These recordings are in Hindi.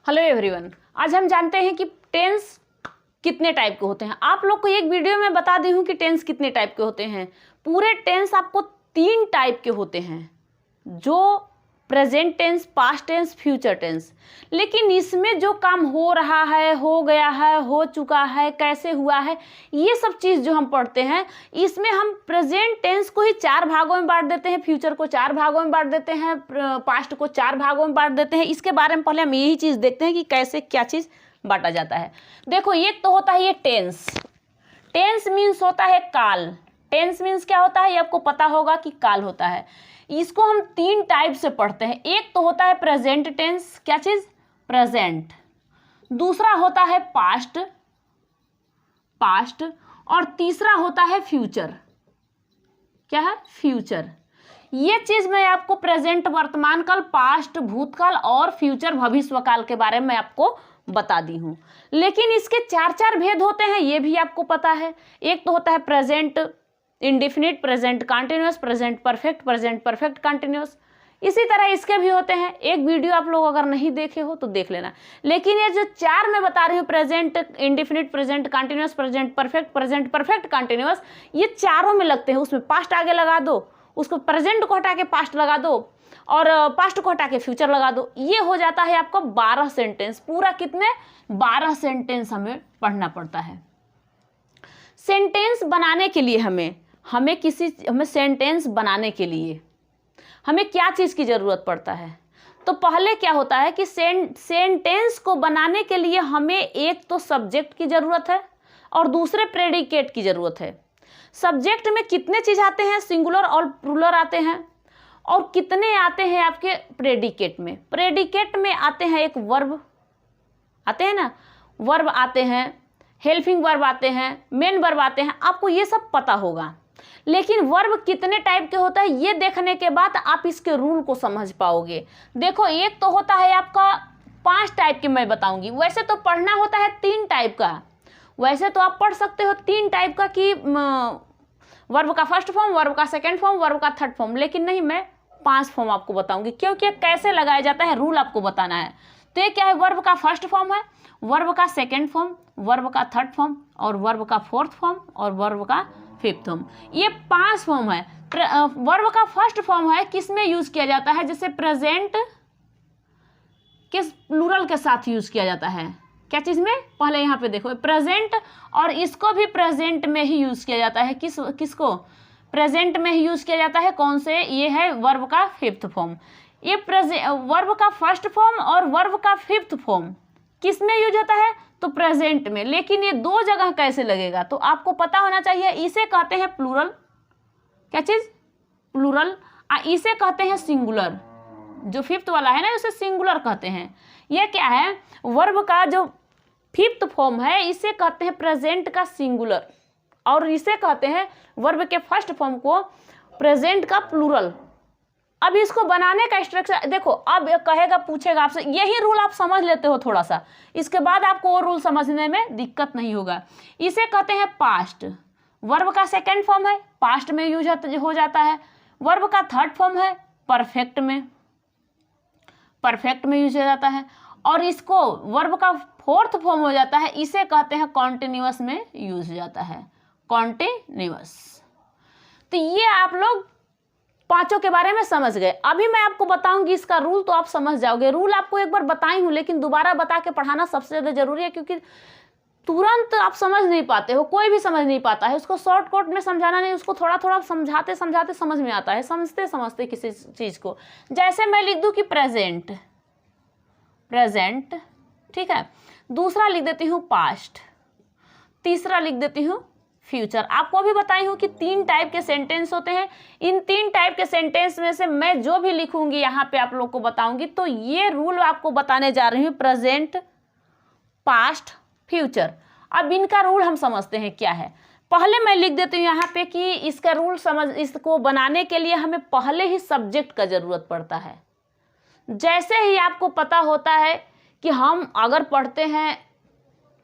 हेलो एवरीवन, आज हम जानते हैं कि टेंस कितने टाइप के होते हैं। आप लोग को एक वीडियो में बता दी हूँ कि टेंस कितने टाइप के होते हैं। पूरे टेंस आपको 3 टाइप के होते हैं, जो present tense, past tense, future tense. लेकिन इसमें जो काम हो रहा है, हो गया है, हो चुका है, कैसे हुआ है, ये सब चीज़ जो हम पढ़ते हैं, इसमें हम प्रेजेंट टेंस को ही 4 भागों में बांट देते हैं, फ्यूचर को 4 भागों में बांट देते हैं, पास्ट को 4 भागों में बांट देते हैं। इसके बारे में पहले हम यही चीज़ देखते हैं कि कैसे क्या चीज़ बांटा जाता है। देखो, एक तो होता है ये टेंस। टेंस मीन्स होता है काल। टेंस मीन्स क्या होता है, ये आपको पता होगा कि काल होता है। इसको हम 3 टाइप से पढ़ते हैं। एक तो होता है प्रेजेंट टेंस, क्या चीज, प्रेजेंट। दूसरा होता है पास्ट, पास्ट। और तीसरा होता है फ्यूचर, क्या है, फ्यूचर। ये चीज मैं आपको प्रेजेंट वर्तमान काल, पास्ट भूतकाल और फ्यूचर भविष्यकाल के बारे में आपको बता दी हूं। लेकिन इसके 4 भेद होते हैं, ये भी आपको पता है। एक तो होता है present indefinite, present continuous, present perfect, present perfect continuous. इसी तरह इसके भी होते हैं। एक वीडियो आप लोग अगर नहीं देखे हो तो देख लेना। लेकिन ये जो 4 मैं बता रही हूँ, present indefinite, present continuous, present perfect, present perfect continuous, ये चारों में लगते हैं। उसमें पास्ट आगे लगा दो, उसको प्रेजेंट को हटा के पास्ट लगा दो, और पास्ट को हटा के फ्यूचर लगा दो। ये हो जाता है आपका 12 सेंटेंस। पूरा कितने, 12 सेंटेंस हमें पढ़ना पड़ता है। सेंटेंस बनाने के लिए हमें सेंटेंस बनाने के लिए हमें क्या चीज़ की ज़रूरत पड़ता है। तो पहले क्या होता है कि सेंटेंस को बनाने के लिए हमें एक तो सब्जेक्ट की ज़रूरत है और दूसरे प्रेडिकेट की ज़रूरत है। सब्जेक्ट में कितने चीज़ आते हैं, सिंगुलर और प्लूरल आते हैं, और कितने आते हैं आपके प्रेडिकेट में। प्रेडिकेट में आते हैं एक वर्ब आते हैं ना, वर्ब आते हैं, हेल्पिंग वर्ब आते हैं, मेन वर्ब आते हैं। आपको ये सब पता होगा। लेकिन वर्ब कितने टाइप के होता है, ये देखने के बाद आप इसके रूल को समझ पाओगे। देखो, एक तो होता है आपका 5 टाइप के मैं बताऊंगी। वैसे तो पढ़ना होता है 3 टाइप का। वैसे तो आप पढ़ सकते हो 3 टाइप का कि वर्ब का फर्स्ट फॉर्म, वर्ब का सेकंड फॉर्म, वर्ब का थर्ड फॉर्म। लेकिन नहीं, मैं 5 फॉर्म आपको बताऊंगी, क्योंकि कैसे लगाया जाता है रूल आपको बताना है। तो ये क्या है, वर्ब का फर्स्ट फॉर्म है, वर्ब का सेकंड फॉर्म, वर्ब का थर्ड फॉर्म, और वर्ब का फोर्थ फॉर्म, और वर्ब का फिफ्थ फॉर्म। ये 5 फॉर्म है। वर्ब का फर्स्ट फॉर्म है, किस में यूज किया जाता है, जैसे प्रेजेंट किस प्लूरल के साथ यूज किया जाता है, क्या चीज में, पहले यहाँ पे देखो प्रेजेंट, और इसको भी प्रेजेंट में ही यूज किया जाता है। किसको प्रेजेंट में ही यूज किया जाता है, कौन से, ये है वर्ब का फिफ्थ फॉर्म। ये वर्ब का फर्स्ट फॉर्म और वर्ब का फिफ्थ फॉर्म किस में यूज होता है, तो प्रेजेंट में। लेकिन ये 2 जगह कैसे लगेगा, तो आपको पता होना चाहिए। इसे कहते हैं प्लूरल, क्या चीज, प्लूरल। इसे कहते हैं सिंगुलर, जो फिफ्थ वाला है ना, उसे सिंगुलर कहते हैं। ये क्या है, वर्ब का जो फिफ्थ फॉर्म है, इसे कहते हैं प्रेजेंट का सिंगुलर, और इसे कहते हैं वर्ब के फर्स्ट फॉर्म को प्रेजेंट का प्लूरल। अब इसको बनाने का स्ट्रक्चर देखो। अब कहेगा, पूछेगा आपसे, यही रूल आप समझ लेते हो थोड़ा सा, इसके बाद आपको वो रूल समझने में दिक्कत नहीं होगा। इसे कहते हैं पास्ट, वर्ब का सेकंड फॉर्म है, पास्ट में यूज हो जाता है। वर्ब का थर्ड फॉर्म है, परफेक्ट में यूज हो जाता है। और इसको वर्ब का फोर्थ फॉर्म हो जाता है, इसे कहते हैं कॉन्टिन्यूअस में यूज हो जाता है, कॉन्टिन्यूअस। तो ये आप लोग 5 के बारे में समझ गए। अभी मैं आपको बताऊंगी इसका रूल, तो आप समझ जाओगे। रूल आपको एक बार बताई हूं, लेकिन दोबारा बता के पढ़ाना सबसे ज़्यादा जरूरी है, क्योंकि तुरंत आप समझ नहीं पाते हो, कोई भी समझ नहीं पाता है। उसको शॉर्टकट में समझाना नहीं, उसको थोड़ा थोड़ा समझाते समझाते समझ में आता है, समझते समझते किसी चीज़ को। जैसे मैं लिख दूँ कि प्रेजेंट, ठीक है। दूसरा लिख देती हूँ पास्ट, तीसरा लिख देती हूँ फ्यूचर। आपको अभी बताई हूँ कि 3 टाइप के सेंटेंस होते हैं। इन 3 टाइप के सेंटेंस में से मैं जो भी लिखूंगी यहाँ पे आप लोग को बताऊंगी। तो ये रूल आपको बताने जा रही हूँ, प्रेजेंट, पास्ट, फ्यूचर। अब इनका रूल हम समझते हैं क्या है। पहले मैं लिख देती हूँ यहाँ पे कि इसका रूल इसको बनाने के लिए हमें पहले ही सब्जेक्ट का जरूरत पड़ता है। जैसे ही आपको पता होता है कि हम अगर पढ़ते हैं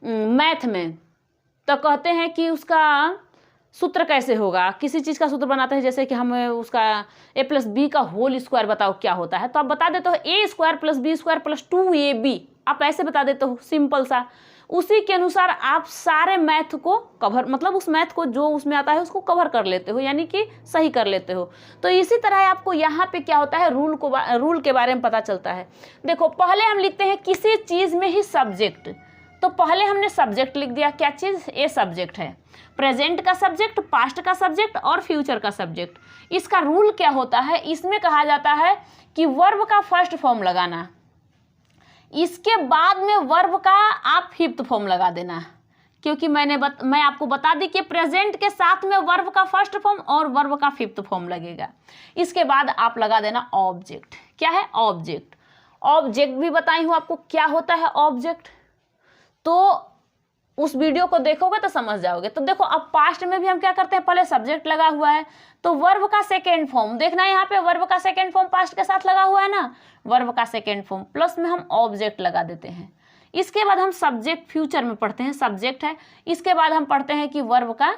मैथ में, तो कहते हैं कि उसका सूत्र कैसे होगा, किसी चीज़ का सूत्र बनाते हैं, जैसे कि हमें उसका a+b का होल स्क्वायर बताओ क्या होता है, तो आप बता देते हो a² + b² + 2ab। आप ऐसे बता देते हो सिंपल सा, उसी के अनुसार आप सारे मैथ को कवर, मतलब उस मैथ को जो उसमें आता है उसको कवर कर लेते हो, यानी कि सही कर लेते हो। तो इसी तरह आपको यहाँ पे क्या होता है, रूल के बारे में पता चलता है। देखो पहले हम लिखते हैं किसी चीज़ में ही सब्जेक्ट, तो पहले हमने सब्जेक्ट लिख दिया, क्या चीज़, ये सब्जेक्ट है, प्रेजेंट का सब्जेक्ट, पास्ट का सब्जेक्ट और फ्यूचर का सब्जेक्ट। इसका रूल क्या होता है, इसमें कहा जाता है कि वर्ब का फर्स्ट फॉर्म लगाना, इसके बाद में वर्ब का आप फिफ्थ फॉर्म लगा देना, क्योंकि मैं आपको बता दी कि प्रेजेंट के साथ में वर्ब का फर्स्ट फॉर्म और वर्ब का फिफ्थ फॉर्म लगेगा। इसके बाद आप लगा देना ऑब्जेक्ट। क्या है, ऑब्जेक्ट। ऑब्जेक्ट भी बताई हूँ आपको क्या होता है ऑब्जेक्ट, तो उस वीडियो को देखोगे तो समझ जाओगे। तो देखो अब पास्ट में भी हम क्या करते हैं, पहले सब्जेक्ट लगा हुआ है तो वर्ब का सेकेंड फॉर्म देखना है, यहाँ पे वर्ब का सेकेंड फॉर्म पास्ट के साथ लगा हुआ है ना, वर्ब का सेकेंड फॉर्म प्लस में हम ऑब्जेक्ट लगा देते हैं। इसके बाद हम सब्जेक्ट फ्यूचर में पढ़ते हैं, सब्जेक्ट है, इसके बाद हम पढ़ते हैं कि वर्ब का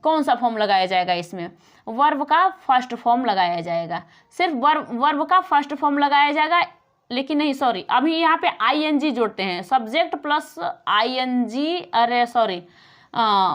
कौन सा फॉर्म लगाया जाएगा, इसमें वर्ब का फर्स्ट फॉर्म लगाया जाएगा, सिर्फ वर्ब का फर्स्ट फॉर्म लगाया जाएगा। लेकिन नहीं सॉरी, अभी यहाँ पे आईएनजी जोड़ते हैं, सब्जेक्ट प्लस आईएनजी, अरे सॉरी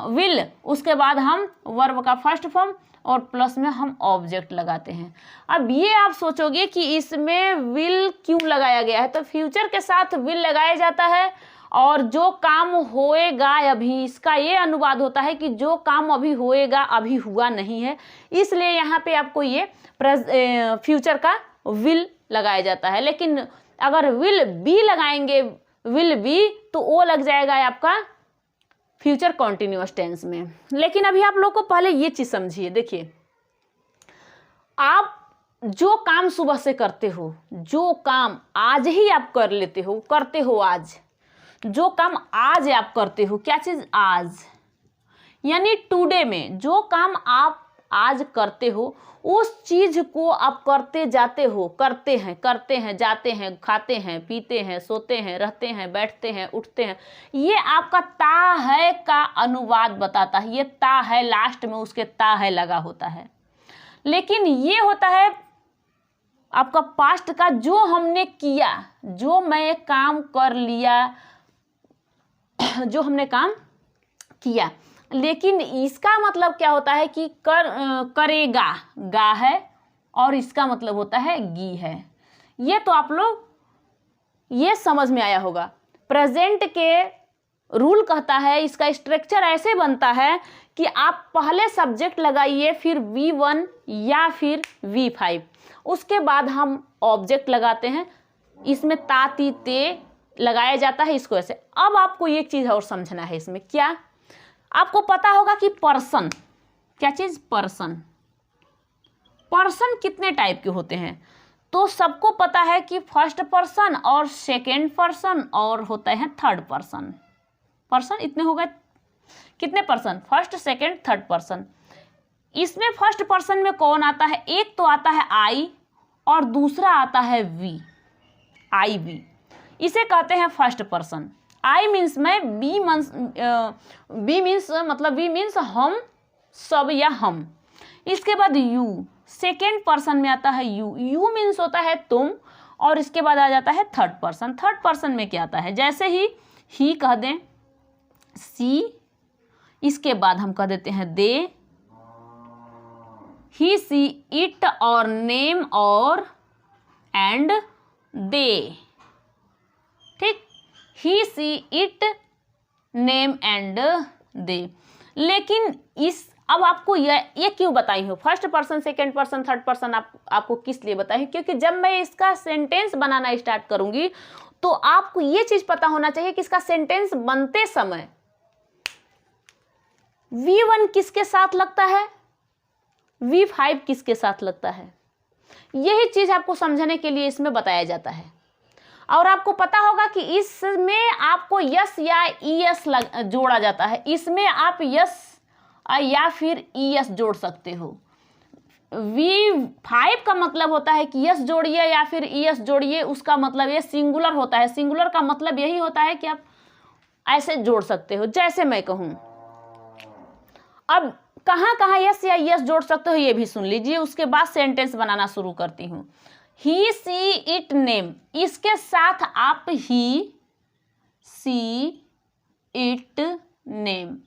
विल, उसके बाद हम वर्ब का फर्स्ट फॉर्म और प्लस में हम ऑब्जेक्ट लगाते हैं। अब ये आप सोचोगे कि इसमें विल क्यों लगाया गया है, तो फ्यूचर के साथ विल लगाया जाता है और जो काम होएगा अभी, इसका ये अनुवाद होता है कि जो काम अभी होएगा अभी हुआ नहीं है, इसलिए यहाँ पे आपको ये फ्यूचर का विल लगाया जाता है। लेकिन अगर विल बी लगाएंगे, विल बी, तो वो लग जाएगा आपका फ्यूचर कॉन्टिन्यूअस टेंस में। लेकिन अभी आप लोग को पहले ये चीज समझिए, देखिए आप जो काम सुबह से करते हो, जो काम आज ही आप कर लेते हो, करते हो आज, जो काम आज आप करते हो, क्या चीज, आज, यानी टुडे में जो काम आप आज करते हो उस चीज को आप करते जाते हो, करते हैं, जाते हैं, खाते हैं, पीते हैं, सोते हैं, रहते हैं, बैठते हैं, उठते हैं, ये आपका ता है का अनुवाद बताता है। ये ता है, लास्ट में उसके ता है लगा होता है। लेकिन ये होता है आपका पास्ट का, जो हमने किया, जो मैं काम कर लिया, जो हमने काम किया। लेकिन इसका मतलब क्या होता है कि करेगा, गा है, और इसका मतलब होता है गी है। ये तो आप लोग ये समझ में आया होगा। प्रेजेंट के रूल कहता है, इसका स्ट्रक्चर ऐसे बनता है कि आप पहले सब्जेक्ट लगाइए, फिर V1 या फिर V5, उसके बाद हम ऑब्जेक्ट लगाते हैं, इसमें ता ती ते लगाया जाता है, इसको ऐसे। अब आपको एक चीज़ और समझना है इसमें, क्या आपको पता होगा कि पर्सन, क्या चीज, पर्सन, पर्सन कितने टाइप के होते हैं, तो सबको पता है कि फर्स्ट पर्सन और सेकेंड पर्सन और होता है थर्ड पर्सन। पर्सन इतने हो गए, कितने person, first second third person. इसमें फर्स्ट पर्सन में कौन आता है, एक तो आता है आई और दूसरा आता है वी, आई वी, इसे कहते हैं फर्स्ट पर्सन। आई मीन्स मैं, बी मीन्स मतलब वी मीन्स हम सब या हम। इसके बाद यू, सेकेंड पर्सन में आता है यू, यू मीन्स होता है तुम, और इसके बाद आ जाता है थर्ड पर्सन। थर्ड पर्सन में क्या आता है, जैसे ही कह दें, सी, इसके बाद हम कह देते हैं दे, ही सी इट और नेम और एंड दे, ठीक, he she it name and they. लेकिन अब आपको ये क्यों बताई हूँ, first person, second person, third person आपको किस लिए बताई, क्योंकि जब मैं इसका सेंटेंस बनाना स्टार्ट करूंगी तो आपको ये चीज पता होना चाहिए कि इसका सेंटेंस बनते समय V1 किसके साथ लगता है, V5 किसके साथ लगता है, यही चीज आपको समझने के लिए इसमें बताया जाता है। और आपको पता होगा कि इसमें आपको यस या ईएस जोड़ा जाता है, इसमें आप यस या फिर ईएस जोड़ सकते हो। V5 का मतलब होता है कि यस जोड़िए या फिर ईएस जोड़िए, उसका मतलब ये सिंगुलर होता है। सिंगुलर का मतलब यही होता है कि आप ऐसे जोड़ सकते हो, जैसे मैं कहूँ। अब कहाँ कहाँ यस या ईएस जोड़ सकते हो ये भी सुन लीजिए, उसके बाद सेंटेंस बनाना शुरू करती हूँ। ही सी इट नेम, इसके साथ आप ही सी इट नेम।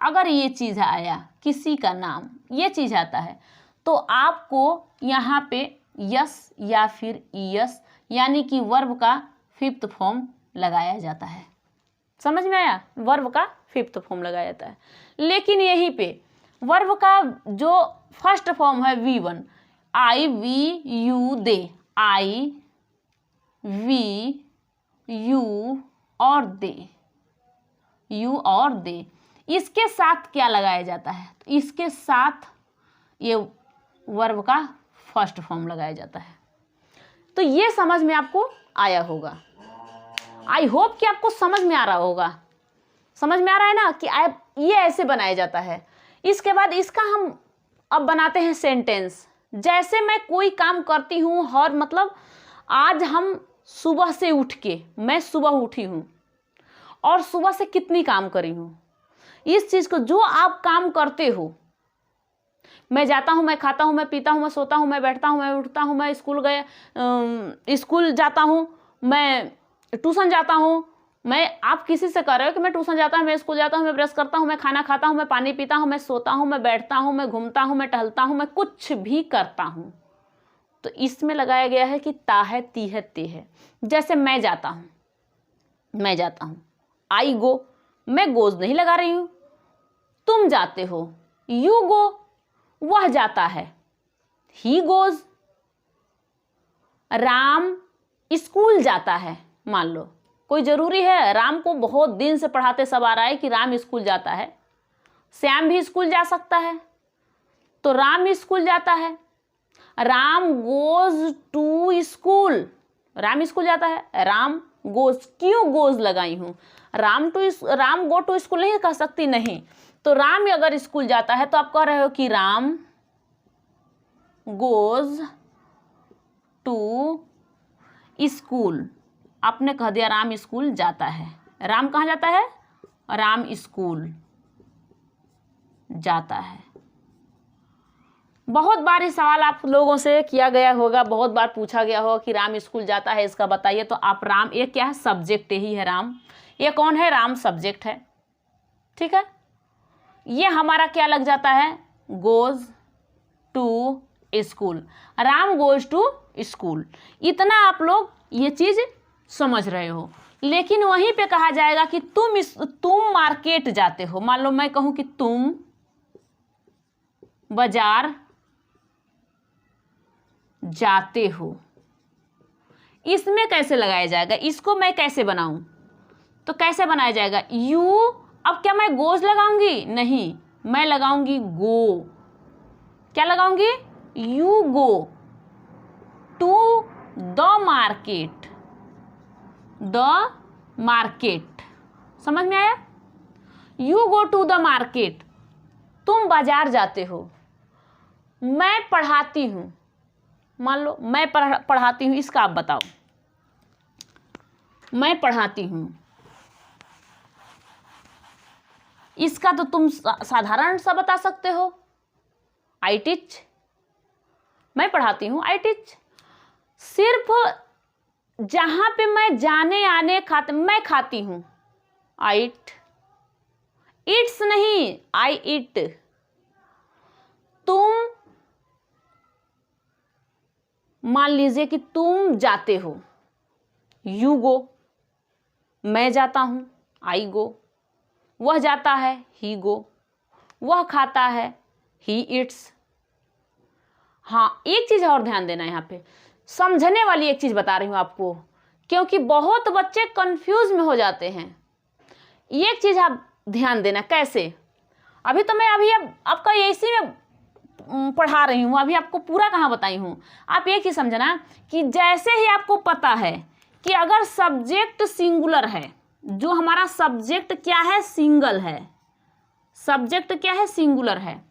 अगर ये चीज़ आया, किसी का नाम, ये चीज़ आता है, तो आपको यहाँ पे यस या फिर ईएस यानी कि वर्ब का फिफ्थ फॉर्म लगाया जाता है। समझ में आया? वर्ब का फिफ्थ फॉर्म लगाया जाता है। लेकिन यहीं पे वर्ब का जो फर्स्ट फॉर्म है V1, I we you they, I we you और दे, यू और दे, इसके साथ क्या लगाया जाता है? तो इसके साथ ये वर्ब का फर्स्ट फॉर्म लगाया जाता है। तो ये समझ में आपको आया होगा। आई होप कि आपको समझ में आ रहा होगा। समझ में आ रहा है ना कि ये ऐसे बनाया जाता है। इसके बाद इसका हम अब बनाते हैं सेंटेंस। जैसे मैं कोई काम करती हूँ और मतलब आज हम सुबह से उठ के, मैं सुबह उठी हूँ और सुबह से कितनी काम करी हूँ, इस चीज़ को जो आप काम करते हो, मैं जाता हूँ, मैं खाता हूँ, मैं पीता हूँ, मैं सोता हूँ, मैं बैठता हूँ, मैं उठता हूँ, मैं स्कूल जाता हूँ, मैं ट्यूशन जाता हूँ, आप किसी से कह रहे हो कि मैं ट्यूशन जाता हूँ, मैं स्कूल जाता हूँ, मैं ब्रश करता हूँ, मैं खाना खाता हूँ, मैं पानी पीता हूँ, मैं सोता हूँ, मैं बैठता हूँ, मैं घूमता हूँ, मैं टहलता हूँ, मैं कुछ भी करता हूँ, तो इसमें लगाया गया है कि ता है, ती है, ते है। जैसे मैं जाता हूँ, मैं जाता हूँ, आई गो, मैं गोज नहीं लगा रही हूँ। तुम जाते हो, यू गो, वह जाता है, ही गोज। राम स्कूल जाता है, मान लो कोई जरूरी है, राम को बहुत दिन से पढ़ाते सब आ रहा है कि राम स्कूल जाता है, श्याम भी स्कूल जा सकता है, तो राम स्कूल जाता है। Ram goes to school, Ram school जाता है, राम गोज, क्यों गोज लगाई हूं? राम गो टू स्कूल नहीं कह सकती, नहीं। तो राम अगर स्कूल जाता है तो आप कह रहे हो कि राम गोज टू स्कूल। आपने कह दिया राम स्कूल जाता है। राम कहाँ जाता है? राम स्कूल जाता है। बहुत बार ये सवाल आप लोगों से किया गया होगा, बहुत बार पूछा गया होगा कि राम स्कूल जाता है, इसका बताइए। तो आप राम, ये क्या है? सब्जेक्ट ही है राम। ये कौन है? राम सब्जेक्ट है, ठीक है। ये हमारा क्या लग जाता है? Goes to school, Ram goes to school. इतना आप लोग ये चीज समझ रहे हो। लेकिन वहीं पे कहा जाएगा कि तुम मार्केट जाते हो। मान लो मैं कहूं कि तुम बाजार जाते हो, इसमें कैसे लगाया जाएगा? इसको मैं कैसे बनाऊं? तो कैसे बनाया जाएगा? यू, अब क्या मैं गोज लगाऊंगी? नहीं, मैं लगाऊंगी गो। क्या लगाऊंगी? You go to the market, the market. समझ में आया? You go to the market, तुम बाजार जाते हो। मैं पढ़ाती हूं, मान लो मैं पढ़ाती हूं, इसका आप बताओ। मैं पढ़ाती हूं, इसका तो तुम साधारण सा बता सकते हो, आई टीच। मैं पढ़ाती हूं, आई टीच। सिर्फ जहां पे मैं जाने आने मैं खाती हूं, आई इट। इट्स नहीं, आई इट। तुम मान लीजिए कि तुम जाते हो, यू गो। मैं जाता हूं, आई गो। वह जाता है, ही गो। वह खाता है, ही इट्स। हाँ, एक चीज और ध्यान देना, यहाँ पे समझने वाली एक चीज बता रही हूं आपको, क्योंकि बहुत बच्चे कंफ्यूज में हो जाते हैं। एक चीज आप ध्यान देना। कैसे? अभी तो मैं आपका इसी में पढ़ा रही हूं, अभी आपको पूरा कहाँ बताई हूं। आप एक ही समझना कि जैसे ही आपको पता है कि अगर सब्जेक्ट सिंगुलर है, जो हमारा सब्जेक्ट क्या है? सिंगल है। सब्जेक्ट क्या है? सिंगुलर है।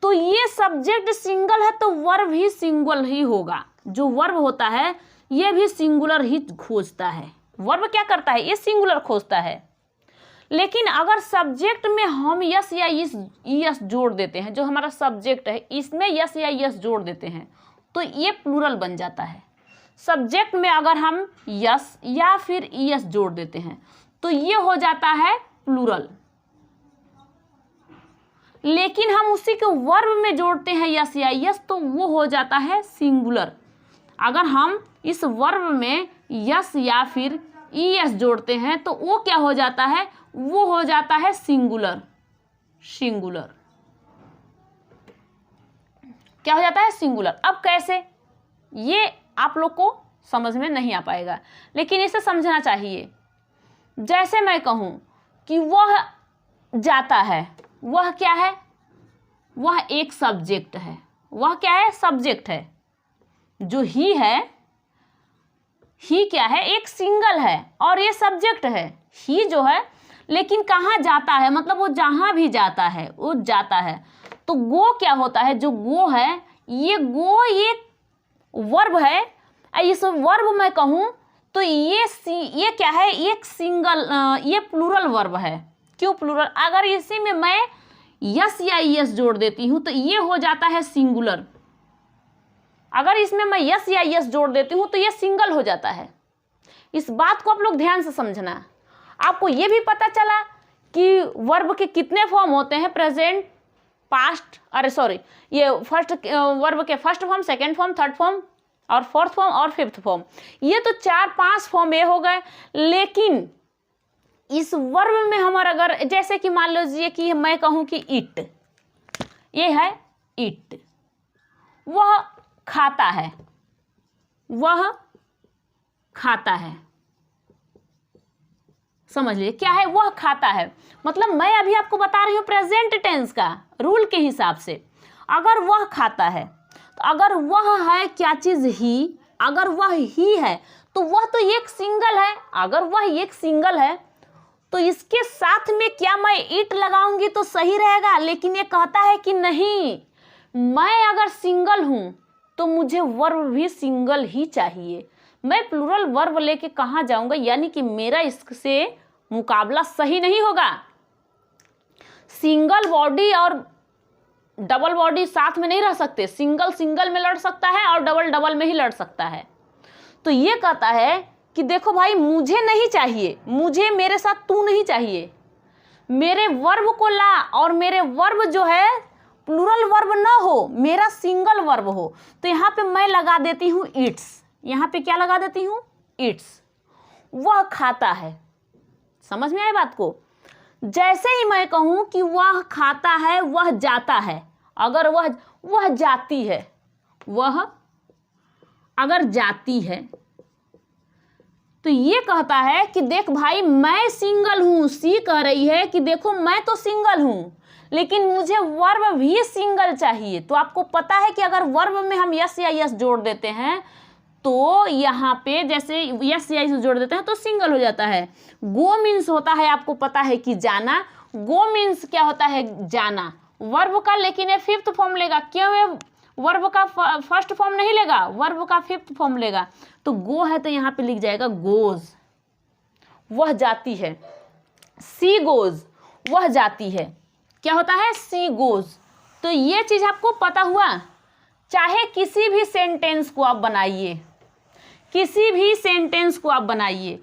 तो ये सब्जेक्ट सिंगल है तो वर्ब भी सिंगल ही होगा। जो वर्ब होता है ये भी सिंगुलर ही खोजता है। वर्ब क्या करता है? ये सिंगुलर खोजता है। लेकिन अगर सब्जेक्ट में हम यस या यस जोड़ देते हैं, जो हमारा सब्जेक्ट है इसमें यस या यस जोड़ देते हैं, तो ये प्लूरल बन जाता है। सब्जेक्ट में अगर हम यस या फिर ईएस जोड़ देते हैं तो ये हो जाता है प्लूरल, लेकिन हम उसी को वर्ब में जोड़ते हैं यस या ईएस तो वो हो जाता है सिंगुलर। अगर हम इस वर्ब में यस या फिर ईएस जोड़ते हैं तो वो क्या हो जाता है, वो हो जाता है सिंगुलर। सिंगुलर क्या हो जाता है, सिंगुलर। अब कैसे, ये आप लोग को समझ में नहीं आ पाएगा, लेकिन इसे समझना चाहिए। जैसे मैं कहूं कि वह जाता है, वह क्या है, वह एक सब्जेक्ट है। वह क्या है, सब्जेक्ट है। जो ही है, ही क्या है, एक सिंगल है और ये सब्जेक्ट है। ही जो है, लेकिन कहाँ जाता है, मतलब वो जहां भी जाता है वो जाता है। तो गो क्या होता है, जो गो है, ये गो ये वर्ब है। इस वर्ब में कहूं तो ये क्या है, एक सिंगल, ये प्लूरल वर्ब है। क्यों प्लूरल, अगर इसी में मैं यस या ईएस जोड़ देती हूं तो ये हो जाता है सिंगुलर। अगर इसमें मैं यस या ईएस जोड़ देती हूं तो ये सिंगल हो जाता है। इस बात को आप लोग ध्यान से समझना। आपको ये भी पता चला कि वर्ब के कितने फॉर्म होते हैं, प्रेजेंट, पास्ट, ये फर्स्ट वर्ब के first form, second form, third form और फोर्थ फॉर्म और फिफ्थ फॉर्म। ये तो 4-5 फॉर्म ये हो गए। लेकिन इस वर्ब में हमारा अगर जैसे कि मान लीजिए कि मैं कहूं कि इट, ये है इट, वह खाता है, वह खाता है। समझ लीजिए क्या है, वह खाता है। मतलब मैं अभी आपको बता रही हूं प्रेजेंट टेंस का रूल के हिसाब से। अगर वह खाता है तो अगर वह है क्या चीज, ही, अगर वह ही है तो वह तो एक सिंगल है। अगर वह एक सिंगल है तो इसके साथ में क्या मैं इट लगाऊंगी तो सही रहेगा, लेकिन ये कहता है कि नहीं, मैं अगर सिंगल हूं तो मुझे वर्ब भी सिंगल ही चाहिए। मैं प्लूरल वर्ब लेके कहाँ जाऊंगा, यानी कि मेरा इससे मुकाबला सही नहीं होगा। सिंगल बॉडी और डबल बॉडी साथ में नहीं रह सकते। सिंगल सिंगल में लड़ सकता है और डबल डबल में ही लड़ सकता है। तो ये कहता है कि देखो भाई, मुझे नहीं चाहिए, मुझे मेरे साथ तू नहीं चाहिए, मेरे वर्ब को ला, और मेरे वर्ब जो है प्लूरल वर्ब ना हो, मेरा सिंगल वर्ब हो। तो यहाँ पे मैं लगा देती हूँ इट्स। यहाँ पे क्या लगा देती हूँ, इट्स। वह खाता है। समझ में आए बात को। जैसे ही मैं कहूँ कि वह खाता है, वह जाता है, अगर वह जाती है, वह अगर जाती है तो ये कहता है कि देख भाई, मैं सिंगल हूं। सी कह रही है कि देखो मैं तो सिंगल हूं, लेकिन मुझे वर्ब भी सिंगल चाहिए। तो आपको पता है कि अगर वर्ब में हम यस या यस जोड़ देते हैं तो यहाँ पे जैसे यस या यस जोड़ देते हैं तो सिंगल हो जाता है। गो मीन्स होता है, आपको पता है कि जाना। गो मीन्स क्या होता है, जाना वर्ब का, लेकिन ये फिफ्थ फॉर्म लेगा। क्यों, ये वर्ब का फर्स्ट फॉर्म नहीं लेगा, वर्ब का फिफ्थ फॉर्म लेगा। तो गो है तो यहाँ पे लिख जाएगा गोज, वह जाती है। सी गोज, वह जाती है। क्या होता है, सी गोज। तो ये चीज आपको पता हुआ। चाहे किसी भी सेंटेंस को आप बनाइए, किसी भी सेंटेंस को आप बनाइए,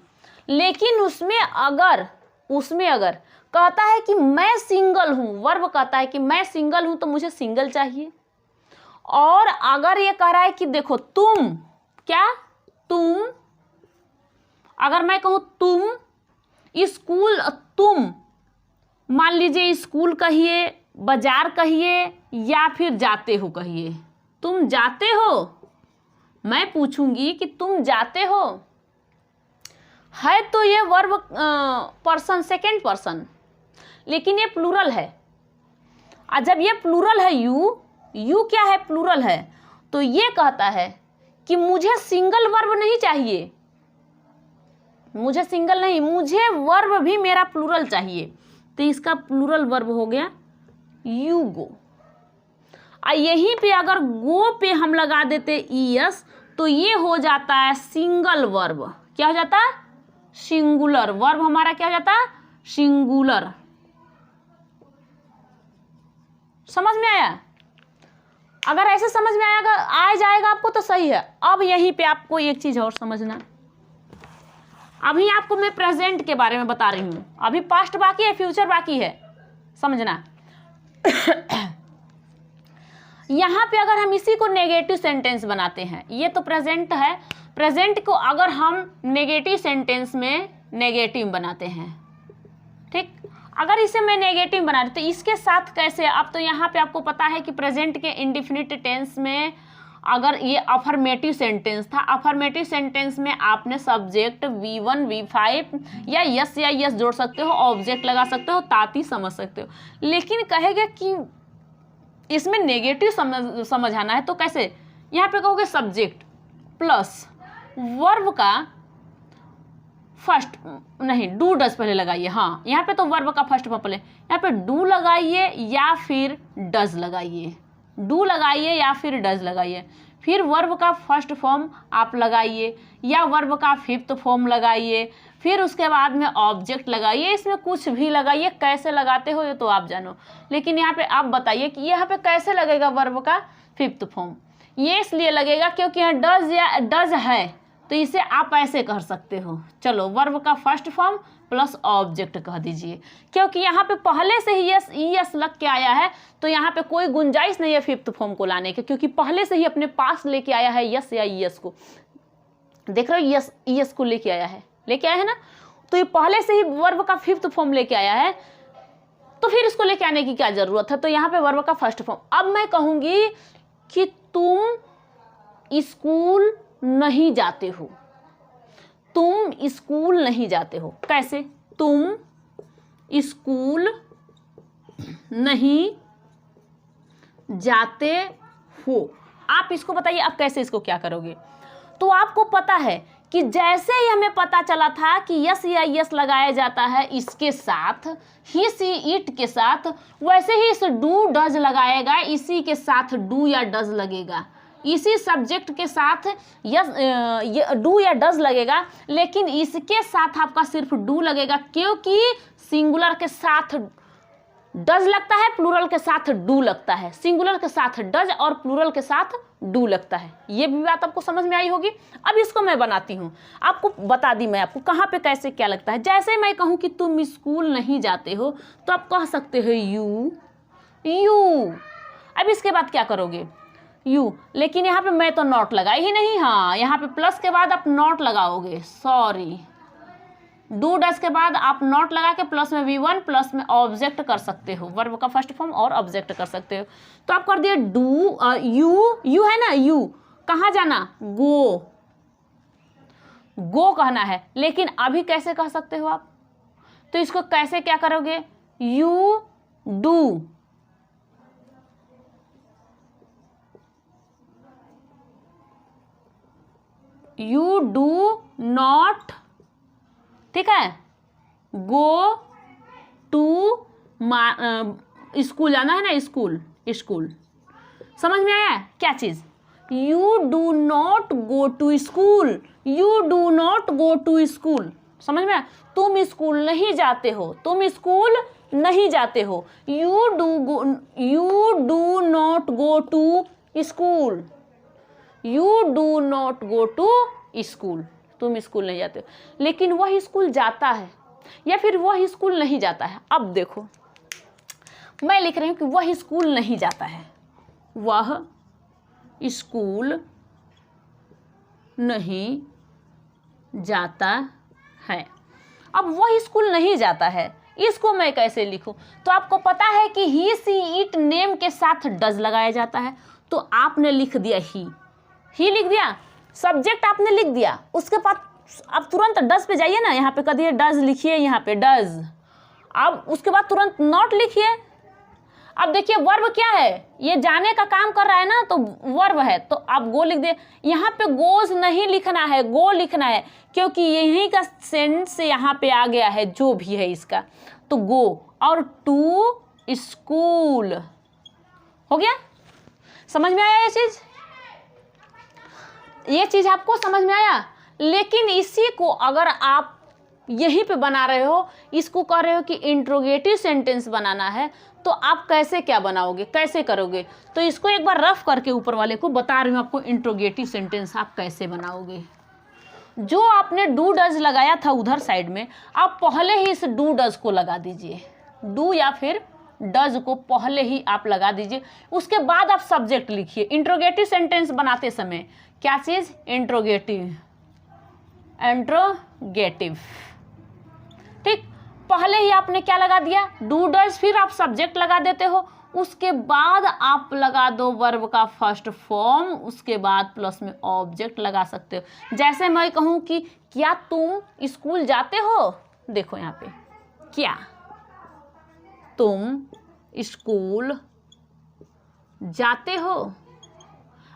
लेकिन उसमें अगर कहता है कि मैं सिंगल हूं, वर्ब कहता है कि मैं सिंगल हूं तो मुझे सिंगल चाहिए। और अगर ये कह रहा है कि देखो तुम, क्या तुम, अगर मैं कहूं तुम स्कूल, तुम मान लीजिए स्कूल कहिए, बाजार कहिए या फिर जाते हो कहिए, तुम जाते हो। मैं पूछूंगी कि तुम जाते हो, है तो ये वर्ब पर्सन, सेकेंड पर्सन, लेकिन ये प्लूरल है। और जब ये प्लूरल है, यू क्या है, प्लूरल है, तो ये कहता है कि मुझे सिंगल वर्ब नहीं चाहिए, मुझे सिंगल नहीं, मुझे वर्ब भी मेरा प्लूरल चाहिए। तो इसका प्लूरल वर्ब हो गया यू गो। और यहीं पे अगर गो पे हम लगा देते ईएस तो ये हो जाता है सिंगल वर्ब। क्या हो जाता है, सिंगुलर वर्ब हमारा क्या हो जाता है, सिंगुलर। समझ में आया। अगर ऐसे समझ में आ जाएगा आपको तो सही है। अब यहीं पे आपको एक चीज और समझना, अभी आपको मैं प्रेजेंट के बारे में बता रही हूं, अभी पास्ट बाकी है, फ्यूचर बाकी है, समझना। यहां पे अगर हम इसी को नेगेटिव सेंटेंस बनाते हैं, ये तो प्रेजेंट है, प्रेजेंट को अगर हम नेगेटिव सेंटेंस में नेगेटिव बनाते हैं, ठीक, अगर इसे मैं नेगेटिव बना रही तो इसके साथ कैसे, अब तो यहाँ पे आपको पता है कि प्रेजेंट के इंडिफिनिट टेंस में अगर ये अफर्मेटिव सेंटेंस था, अफर्मेटिव सेंटेंस में आपने सब्जेक्ट V1 V5 या यस जोड़ सकते हो, ऑब्जेक्ट लगा सकते हो, ताती समझ सकते हो। लेकिन कहेगा कि इसमें नेगेटिव समझाना है तो कैसे, यहाँ पे कहोगे सब्जेक्ट प्लस वर्ब का फर्स्ट, नहीं डू डज पहले लगाइए, हाँ यहाँ पे तो वर्ब का फर्स्ट फॉर्म पहले, यहाँ पे डू लगाइए या फिर डज लगाइए, डू लगाइए या फिर डज लगाइए, फिर वर्ब का फर्स्ट फॉर्म आप लगाइए या वर्ब का फिफ्थ फॉर्म लगाइए, फिर उसके बाद में ऑब्जेक्ट लगाइए, इसमें कुछ भी लगाइए, कैसे लगाते हो ये तो आप जानो। लेकिन यहाँ पे आप बताइए कि यहाँ पे कैसे लगेगा वर्ब का फिफ्थ फॉर्म। ये इसलिए लगेगा क्योंकि यहाँ डज या डज है तो इसे आप ऐसे कर सकते हो, चलो वर्ब का फर्स्ट फॉर्म प्लस ऑब्जेक्ट कह दीजिए, क्योंकि यहाँ पे पहले से ही यस लग के आया है तो यहाँ पे कोई गुंजाइश नहीं है फिफ्थ फॉर्म को लाने के, क्योंकि पहले से ही अपने पास लेके आया है यस या यस को, देख रहे हो यस को लेके आया है ना, तो ये पहले से ही वर्ब का फिफ्थ फॉर्म लेके आया है, तो फिर इसको लेके आने की क्या जरूरत है। तो यहाँ पे वर्ब का फर्स्ट फॉर्म। अब मैं कहूंगी कि तुम स्कूल नहीं जाते हो, तुम स्कूल नहीं जाते हो, कैसे, तुम स्कूल नहीं जाते हो, आप इसको बताइए आप कैसे इसको क्या करोगे। तो आपको पता है कि जैसे ही हमें पता चला था कि यस या यस लगाया जाता है इसके साथ, ही सी इट के साथ, वैसे ही इस डू डज लगाएगा, इसी के साथ डू या डज लगेगा, इसी सब्जेक्ट के साथ यस डू या डज लगेगा, लेकिन इसके साथ आपका सिर्फ डू लगेगा, क्योंकि सिंगुलर के साथ डज लगता है, प्लूरल के साथ डू लगता है, सिंगुलर के साथ डज और प्लूरल के साथ डू लगता है। ये भी बात आपको समझ में आई होगी। अब इसको मैं बनाती हूँ, आपको बता दी मैं आपको कहाँ पे कैसे क्या लगता है। जैसे मैं कहूँ कि तुम स्कूल नहीं जाते हो तो आप कह सकते हो यू। अब इसके बाद क्या करोगे, यू, लेकिन यहाँ पे मैं तो नॉट लगाई ही नहीं, हाँ यहाँ पे प्लस के बाद आप नॉट लगाओगे, सॉरी, डू डज के बाद आप नॉट लगा के प्लस में V1 प्लस में ऑब्जेक्ट कर सकते हो, वर्ब का फर्स्ट फॉर्म और ऑब्जेक्ट कर सकते हो। तो आप कर दिए डू यू है ना, यू कहाँ जाना, गो कहना है, लेकिन अभी कैसे कह सकते हो आप, तो इसको कैसे क्या करोगे, यू डू नॉट, ठीक है, गो टू स्कूल जाना है ना, स्कूल समझ में आया क्या चीज, you do not go to school, you do not go to school, समझ में आया, तुम स्कूल नहीं जाते हो, तुम स्कूल नहीं जाते हो, you do not go to school, you do not go to school, तुम स्कूल नहीं जाते हो, लेकिन वह स्कूल जाता है या फिर वह स्कूल नहीं जाता है। अब देखो मैं लिख रही हूं कि वह स्कूल नहीं जाता है, वह स्कूल नहीं जाता है। अब वह स्कूल नहीं जाता है, इसको मैं कैसे लिखूं, तो आपको पता है कि ही सी इट नेम के साथ डज लगाया जाता है, तो आपने लिख दिया ही लिख दिया, सब्जेक्ट आपने लिख दिया, उसके बाद अब तुरंत डज पे जाइए ना, यहाँ पे कर दिए डज लिखिए, यहाँ पे डज, अब उसके बाद तुरंत नॉट लिखिए। अब देखिए वर्ब क्या है, ये जाने का काम कर रहा है ना, तो वर्ब है, तो आप गो लिख दे, यहाँ पे गोज नहीं लिखना है, गो लिखना है, क्योंकि यहीं का सेंस यहाँ पे आ गया है जो भी है इसका, तो गो और टू स्कूल हो गया। समझ में आया ये चीज आपको समझ में आया। लेकिन इसी को अगर आप यहीं पे बना रहे हो, इसको कह रहे हो कि इंट्रोगेटिव सेंटेंस बनाना है, तो आप कैसे क्या बनाओगे, कैसे करोगे? तो इसको एक बार रफ करके ऊपर वाले को बता रही हूँ आपको इंट्रोगेटिव सेंटेंस आप कैसे बनाओगे। जो आपने डू डज लगाया था उधर साइड में, आप पहले ही इस डू डज को लगा दीजिए, डू या फिर डज को पहले ही आप लगा दीजिए। उसके बाद आप सब्जेक्ट लिखिए। इंट्रोगेटिव सेंटेंस बनाते समय क्या चीज़? इंट्रोगेटिव, इंट्रोगेटिव, ठीक। पहले ही आपने क्या लगा दिया? डू डज, फिर आप सब्जेक्ट लगा देते हो, उसके बाद आप लगा दो वर्ब का फर्स्ट फॉर्म, उसके बाद प्लस में ऑब्जेक्ट लगा सकते हो। जैसे मैं कहूँ कि क्या तुम स्कूल जाते हो, देखो यहाँ पे, क्या तुम स्कूल जाते हो।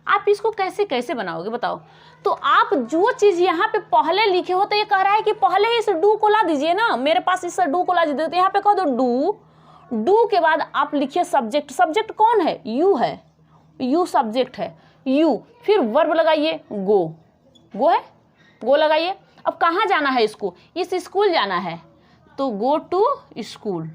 आप इसको कैसे कैसे बनाओगे बताओ? तो आप जो चीज़ यहाँ पे पहले लिखे हो, तो ये कह रहा है कि पहले ही इस डू को ला दीजिए ना, मेरे पास इस डू को ला दीजिए, तो यहाँ पे कह दो डू, डू के बाद आप लिखिए सब्जेक्ट। सब्जेक्ट कौन है? यू है, यू सब्जेक्ट है, यू, फिर वर्ब लगाइए, गो, गो है, गो लगाइए। अब कहाँ जाना है इसको? इस स्कूल जाना है, तो गो टू स्कूल।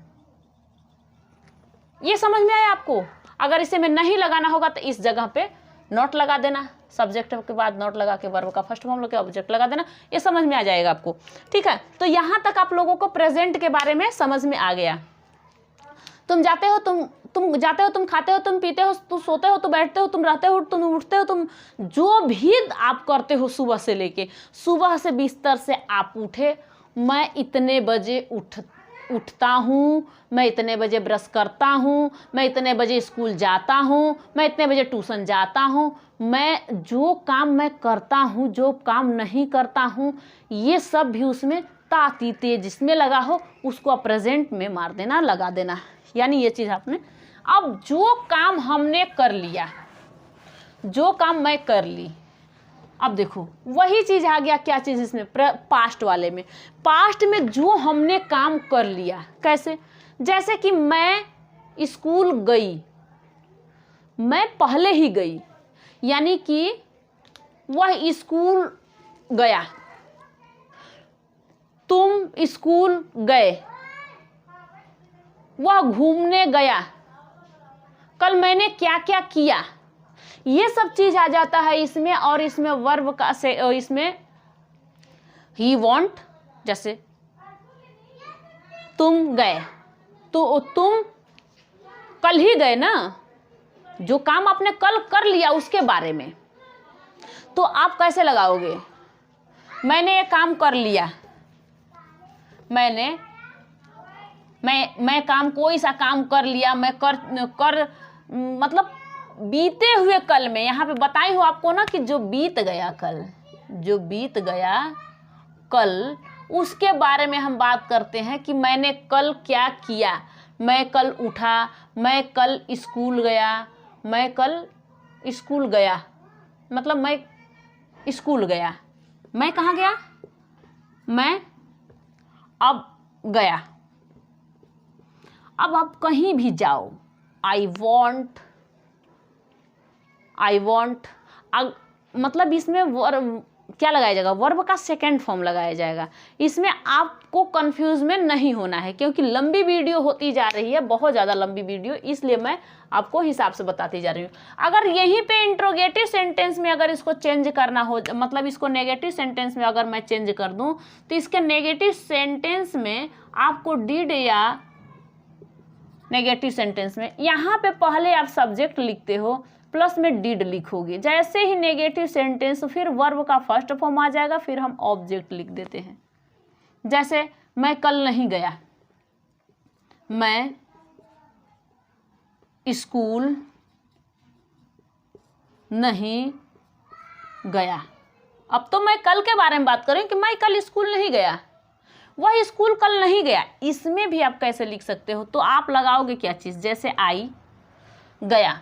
ये समझ में आया आपको? अगर इसे में नहीं लगाना होगा तो इस जगह पे नॉट लगा देना, सब्जेक्ट के बाद नॉट लगा के वर्ब का फर्स्ट फॉर्म लगा के ऑब्जेक्ट लगा देना, ये समझ में आ जाएगा आपको, ठीक है। तो यहाँ तक आप लोगों को प्रेजेंट के बारे में समझ में आ गया। तुम जाते हो, तुम जाते हो, तुम खाते हो, तुम पीते हो, तुम सोते हो, तुम बैठते हो, तुम रहते हो, तुम उठते हो, तुम जो भी आप करते हो सुबह से लेके, सुबह से बिस्तर से आप उठे, मैं इतने बजे उठता हूँ, मैं इतने बजे ब्रश करता हूँ, मैं इतने बजे स्कूल जाता हूँ, मैं इतने बजे ट्यूशन जाता हूँ, मैं जो काम मैं करता हूँ, जो काम नहीं करता हूँ, ये सब भी उसमें तातीते जिसमें लगा हो उसको आप प्रेजेंट में मार देना, लगा देना। यानी ये चीज़ आपने, अब जो काम हमने कर लिया, जो काम मैं कर ली, अब देखो वही चीज़ आ गया, क्या चीज़ इसमें? पास्ट वाले में, पास्ट में जो हमने काम कर लिया। कैसे? जैसे कि मैं स्कूल गई, मैं पहले ही गई, यानी कि वह स्कूल गया, तुम स्कूल गए, वह घूमने गया, कल मैंने क्या क्या किया, ये सब चीज आ जाता है इसमें। और इसमें वर्ब का से इसमें ही वॉन्ट, जैसे तुम गए, तो तुम कल ही गए ना, जो काम आपने कल कर लिया उसके बारे में। तो आप कैसे लगाओगे? मैंने ये काम कर लिया, मैं काम, कोई सा काम कर लिया, मैं कर मतलब बीते हुए कल में, यहाँ पे बताई हूँ आपको ना कि जो बीत गया कल, जो बीत गया कल, उसके बारे में हम बात करते हैं कि मैंने कल क्या किया। मैं कल उठा, मैं कल स्कूल गया, मैं कल स्कूल गया, मतलब मैं स्कूल गया, मैं कहाँ गया? मैं अब गया। अब आप कहीं भी जाओ, आई वॉन्ट, मतलब इसमें वर्ब क्या लगाया जाएगा? वर्ब का सेकंड फॉर्म लगाया जाएगा। इसमें आपको कंफ्यूज में नहीं होना है, क्योंकि लंबी वीडियो होती जा रही है, बहुत ज़्यादा लंबी वीडियो, इसलिए मैं आपको हिसाब से बताती जा रही हूँ। अगर यहीं पे इंट्रोगेटिव सेंटेंस में अगर इसको चेंज करना हो, मतलब इसको नेगेटिव सेंटेंस में अगर मैं चेंज कर दूँ, तो इसके नेगेटिव सेंटेंस में आपको डिड या नेगेटिव सेंटेंस में यहाँ पे पहले आप सब्जेक्ट लिखते हो, प्लस में डिड लिखोगे। जैसे ही नेगेटिव सेंटेंस, फिर वर्ब का फर्स्ट फॉर्म आ जाएगा, फिर हम ऑब्जेक्ट लिख देते हैं। जैसे मैं कल नहीं गया, मैं स्कूल नहीं गया। अब तो मैं कल के बारे में बात कर रही हूँ कि मैं कल स्कूल नहीं गया, वह स्कूल कल नहीं गया। इसमें भी आप कैसे लिख सकते हो? तो आप लगाओगे क्या चीज़? जैसे आई गया।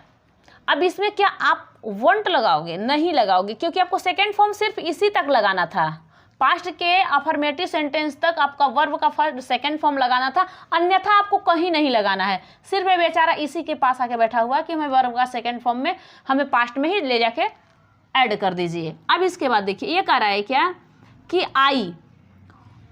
अब इसमें क्या आप वॉन्ट लगाओगे? नहीं लगाओगे, क्योंकि आपको सेकेंड फॉर्म सिर्फ इसी तक लगाना था। पास्ट के अफर्मेटिव सेंटेंस तक आपका वर्ब का फर्स्ट सेकेंड फॉर्म लगाना था, अन्यथा आपको कहीं नहीं लगाना है। सिर्फ ये बेचारा इसी के पास आके बैठा हुआ कि हमें वर्ब का सेकेंड फॉर्म में हमें पास्ट में ही ले जाके ऐड कर दीजिए। अब इसके बाद देखिए ये कह रहा है क्या कि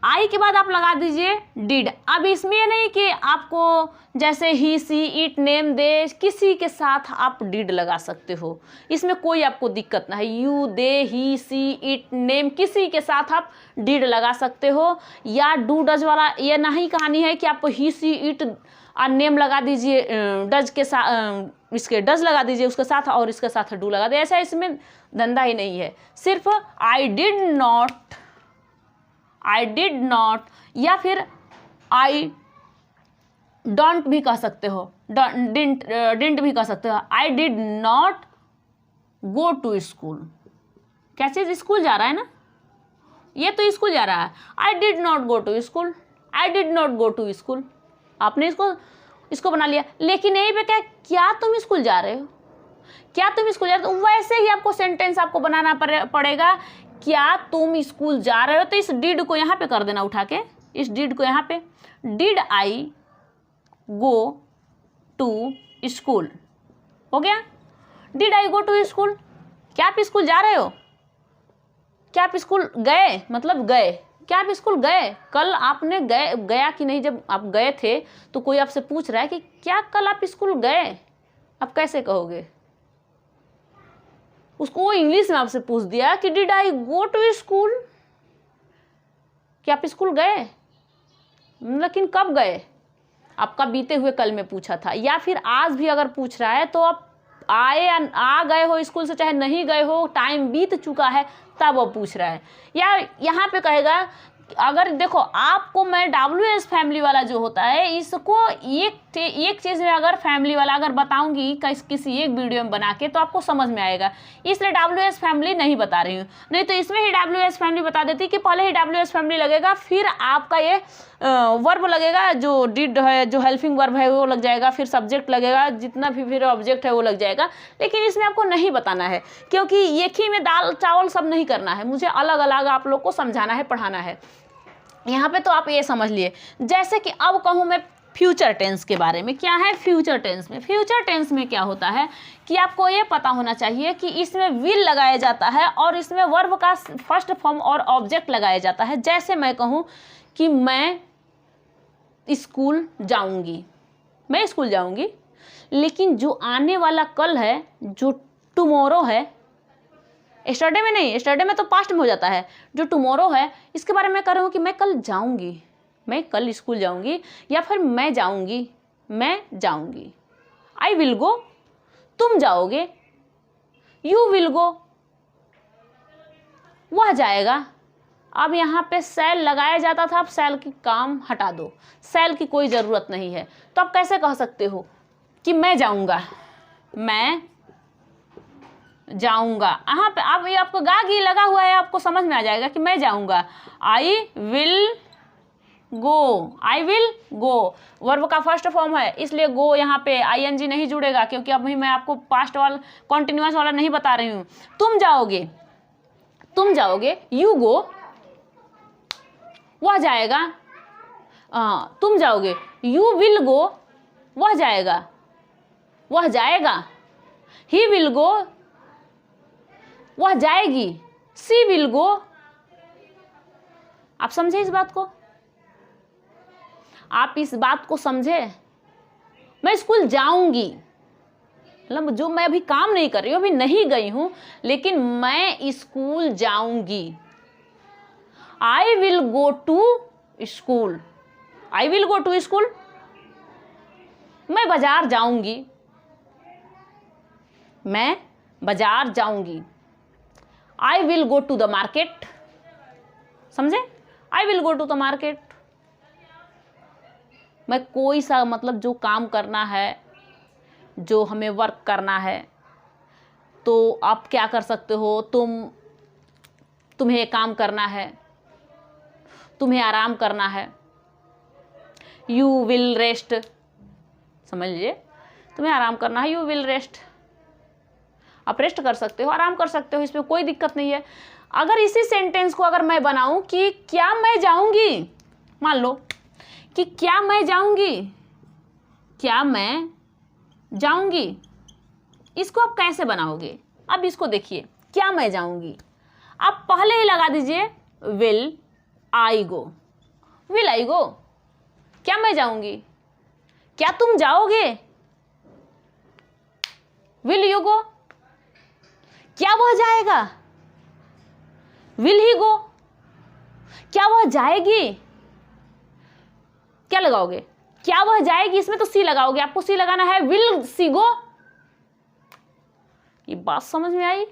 आई के बाद आप लगा दीजिए डिड। अब इसमें ये नहीं कि आपको जैसे ही, सी, इट, नेम, दे, किसी के साथ आप डिड लगा सकते हो, इसमें कोई आपको दिक्कत ना है। You, they, he, she, it, name, किसी के साथ आप डिड लगा सकते हो। या डू डज वाला ये नहीं कहानी है कि आपको ही, सी, इट और नेम लगा दीजिए, डज के साथ, इसके डज लगा दीजिए उसके साथ और इसके साथ डू लगा दे, ऐसा इसमें धंधा ही नहीं है। सिर्फ आई डिड नॉट या फिर आई डोंट भी कह सकते हो, डिडंट भी कह सकते हो। I did not go to school, क्या चीज स्कूल जा रहा है ना, ये तो स्कूल जा रहा है। I did not go to school, I did not go to school, आपने इसको बना लिया। लेकिन यहीं पे क्या तुम स्कूल जा रहे हो, क्या तुम स्कूल जा रहे हो, तो वैसे ही आपको सेंटेंस आपको बनाना पड़ेगा। क्या तुम स्कूल जा रहे हो, तो इस डिड को यहाँ पे कर देना उठा के, इस डिड को यहाँ पे, did I go to school, हो गया। Did I go to school, क्या आप स्कूल जा रहे हो, क्या आप स्कूल गए, मतलब गए, क्या आप स्कूल गए, कल आपने गया कि नहीं। जब आप गए थे तो कोई आपसे पूछ रहा है कि क्या कल आप स्कूल गए, आप कैसे कहोगे उसको, इंग्लिश में आपसे पूछ दिया कि did I go to school, क्या आप स्कूल गए, लेकिन कब गए, आपका बीते हुए कल में पूछा था। या फिर आज भी अगर पूछ रहा है तो आप आ गए हो स्कूल से, चाहे नहीं गए हो, टाइम बीत चुका है तब वो पूछ रहा है। या यहाँ पे कहेगा, अगर देखो आपको मैं WS फैमिली वाला जो होता है, इसको एक चीज़ में अगर फैमिली वाला अगर बताऊंगी किसी एक वीडियो में बना के, तो आपको समझ में आएगा, इसलिए WS फैमिली नहीं बता रही हूँ। नहीं तो इसमें ही WS फैमिली बता देती कि पहले ही WS फैमिली लगेगा, फिर आपका ये वर्ब लगेगा, जो डिड है, जो हेल्पिंग वर्ब है वो लग जाएगा, फिर सब्जेक्ट लगेगा, जितना भी फिर ऑब्जेक्ट है वो लग जाएगा। लेकिन इसमें आपको नहीं बताना है, क्योंकि एक ही में दाल चावल सब नहीं करना है, मुझे अलग अलग आप लोग को समझाना है, पढ़ाना है। यहाँ पे तो आप ये समझ लिए। जैसे कि अब कहूँ मैं फ्यूचर टेंस के बारे में, क्या है फ्यूचर टेंस में, फ्यूचर टेंस में क्या होता है कि आपको ये पता होना चाहिए कि इसमें विल लगाया जाता है और इसमें वर्ब का फर्स्ट फॉर्म और ऑब्जेक्ट लगाया जाता है। जैसे मैं कहूँ कि मैं स्कूल जाऊँगी, मैं स्कूल जाऊँगी, लेकिन जो आने वाला कल है, जो टुमारो है, स्टरडे में नहीं, स्टरडे में तो पास्ट में हो जाता है, जो टुमारो है, इसके बारे में कह रहा हूँ कि मैं कल जाऊँगी, मैं कल स्कूल जाऊँगी, या फिर मैं जाऊँगी, मैं जाऊँगी। आई विल गो, तुम जाओगे, यू विल गो, वह जाएगा। अब यहाँ पे सेल लगाया जाता था, अब सेल की काम हटा दो, सेल की कोई ज़रूरत नहीं है। तो आप कैसे कह सकते हो कि मैं जाऊँगा, मैं जाऊंगा, यहाँ पे अब ये आपको गा गी लगा हुआ है, आपको समझ में आ जाएगा कि मैं जाऊंगा। आई will go, I will go verb का फर्स्ट फॉर्म है, इसलिए गो यहाँ पे ING नहीं जुड़ेगा, क्योंकि अभी मैं आपको पास्ट वाला कॉन्टिन्यूअस वाला नहीं बता रही हूँ। तुम जाओगे, तुम जाओगे, यू गो, वह जाएगा, तुम जाओगे, यू विल गो, वह जाएगा, वह जाएगा, ही विल गो, वह जाएगी, सी विल गो। आप समझे इस बात को, आप इस बात को समझे। मैं स्कूल जाऊंगी, मतलब जो मैं अभी काम नहीं कर रही हूँ, अभी नहीं गई हूं, लेकिन मैं स्कूल जाऊंगी। I will go to school, I will go to school, मैं बाजार जाऊंगी, मैं बाजार जाऊंगी। I will go to the market, समझे, I will go to the market. मैं कोई सा मतलब जो काम करना है, जो हमें वर्क करना है, तो आप क्या कर सकते हो, तुम्हें काम करना है, तुम्हें आराम करना है। यू विल रेस्ट, समझ लीजिए, तुम्हें आराम करना है, यू विल रेस्ट। आप रेस्ट कर सकते हो, आराम कर सकते हो, इसमें कोई दिक्कत नहीं है। अगर इसी सेंटेंस को अगर मैं बनाऊं कि क्या मैं जाऊंगी, मान लो कि क्या मैं जाऊंगी, क्या मैं जाऊंगी, इसको आप कैसे बनाओगे। अब इसको देखिए, क्या मैं जाऊंगी, आप पहले ही लगा दीजिए will I go, will I गो? क्या मैं जाऊंगी? क्या तुम जाओगे? Will you go? क्या वह जाएगा? विल ही गो? क्या वह जाएगी? क्या लगाओगे? क्या वह जाएगी, इसमें तो सी लगाओगे, आपको सी लगाना है। विल सी गो? ये बात समझ में आई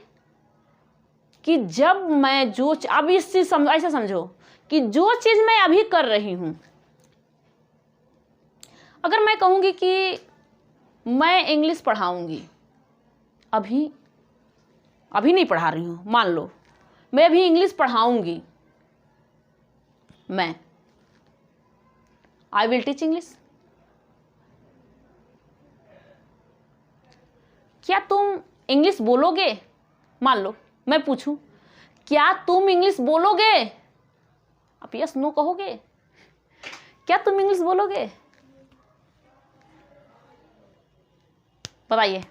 कि जब मैं जो अब इस चीज ऐसा समझो कि जो चीज मैं अभी कर रही हूं, अगर मैं कहूंगी कि मैं इंग्लिश पढ़ाऊंगी, अभी नहीं पढ़ा रही हूं, मान लो मैं अभी इंग्लिश पढ़ाऊंगी, मैं आई विल टीच इंग्लिश। क्या तुम इंग्लिश बोलोगे? मान लो मैं पूछूं, क्या तुम इंग्लिश बोलोगे? आप यस नो कहोगे? क्या तुम इंग्लिश बोलोगे? बताइए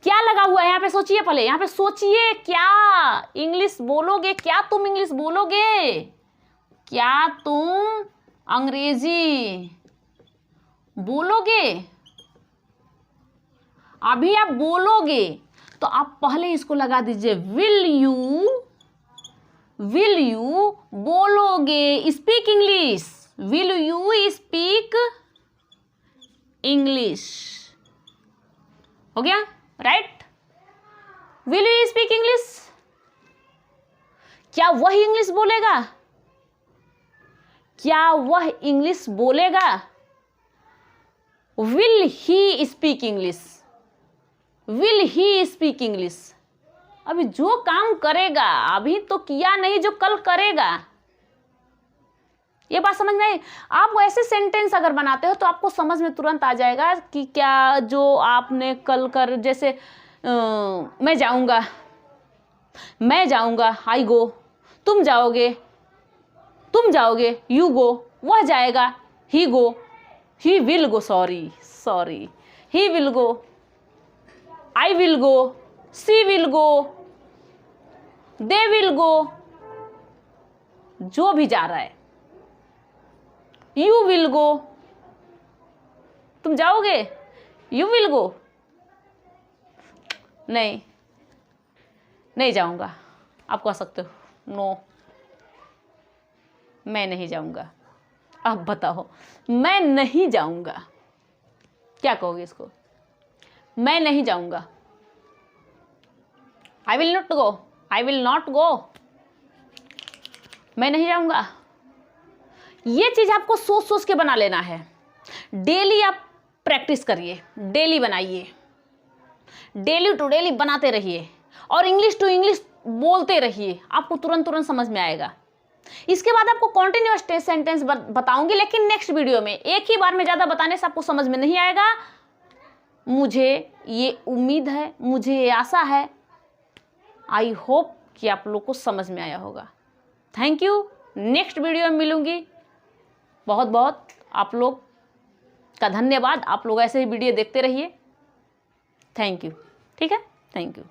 क्या लगा हुआ है यहाँ पे? सोचिए पहले, यहाँ पे सोचिए, क्या इंग्लिश बोलोगे? क्या तुम इंग्लिश बोलोगे? क्या तुम अंग्रेजी बोलोगे? अभी आप बोलोगे तो आप पहले इसको लगा दीजिए, विल यू बोलोगे? Speak English. Will you speak English? हो गया right? Will you speak English? क्या वह इंग्लिश बोलेगा? क्या वह इंग्लिश बोलेगा? Will he speak English? Will he speak English? अभी जो काम करेगा, अभी तो किया नहीं, जो कल करेगा। ये बात समझ में आई? आप ऐसे सेंटेंस अगर बनाते हो तो आपको समझ में तुरंत आ जाएगा कि क्या जो आपने कल कर, जैसे मैं जाऊंगा, आई गो, तुम जाओगे, यू गो, वह जाएगा, he will go, sorry, he will go, I will go, she will go, they will go, जो भी जा रहा है, यू विल गो, तुम जाओगे, यू विल गो, नहीं जाऊंगा। आप कह सकते हो नो, मैं नहीं जाऊंगा। अब बताओ, मैं नहीं जाऊंगा, क्या कहोगे इसको? मैं नहीं जाऊंगा, आई विल नॉट गो, मैं नहीं जाऊंगा। ये चीज आपको सोच के बना लेना है। डेली आप प्रैक्टिस करिए, डेली बनाइए, डेली टू डेली बनाते रहिए और इंग्लिश टू इंग्लिश बोलते रहिए, आपको तुरंत समझ में आएगा। इसके बाद आपको कॉन्टिन्यूअस सेंटेंस बताऊंगी, लेकिन नेक्स्ट वीडियो में। एक ही बार में ज्यादा बताने से आपको समझ में नहीं आएगा। मुझे ये उम्मीद है, मुझे ये आशा है, आई होप कि आप लोग को समझ में आया होगा। Thank you. नेक्स्ट वीडियो में मिलूंगी। बहुत बहुत आप लोग का धन्यवाद। आप लोग ऐसे ही वीडियो देखते रहिए। Thank you. ठीक है, थैंक यू।